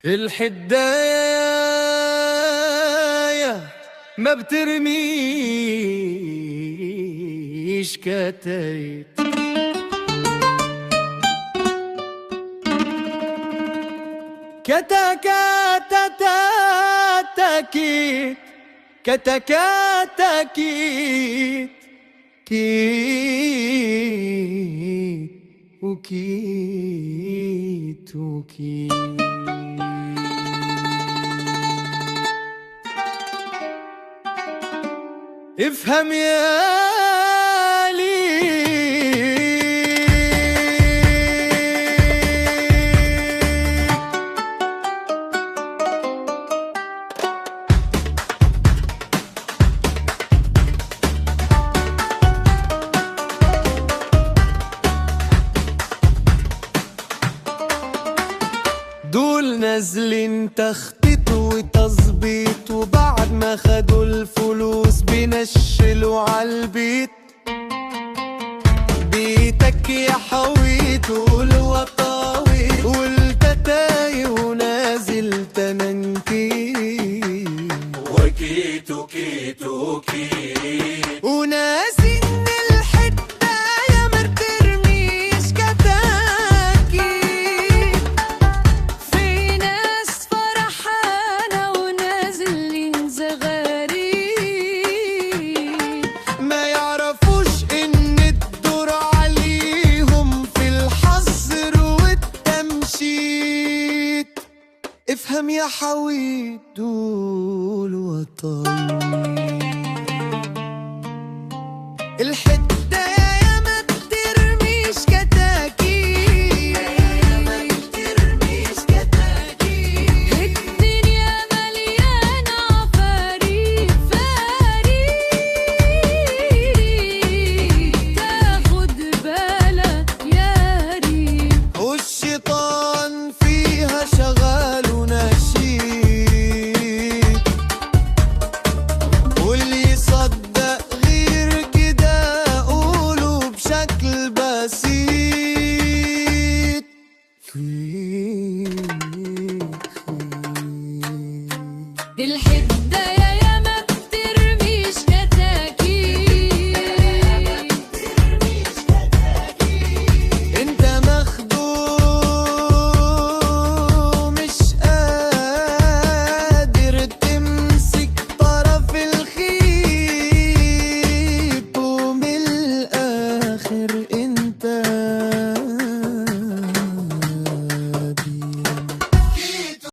الحداية ما بترميش كتايب، كتكاتكيت كتكاتكيت كيت وكيت وكيت. افهم يا دول نازلين تخطيط وتظبيط، وبعد ما خدوا الفلوس بينشلوا عالبيت. بيتك يا حويت والوطاويت والكتاي ونازل تمنكيت وكيت وكيت وكيت وناسي ان الحداية ما بترميش كتاكيت. في ناس فرحانة ونازلين زغاريد، ما يعرفوش ان الدور عليهم في الحظر والتمشيت. افهم يا حويت دول وطني، الحداية ما بترميش كتاكيت، الدنيا مليانة عفاريت فريد، تاخد بالك يا ريت. والشيطان فيها شغال ونشيد، واللي يصدق غير كده قوله بشكل بسيط. دي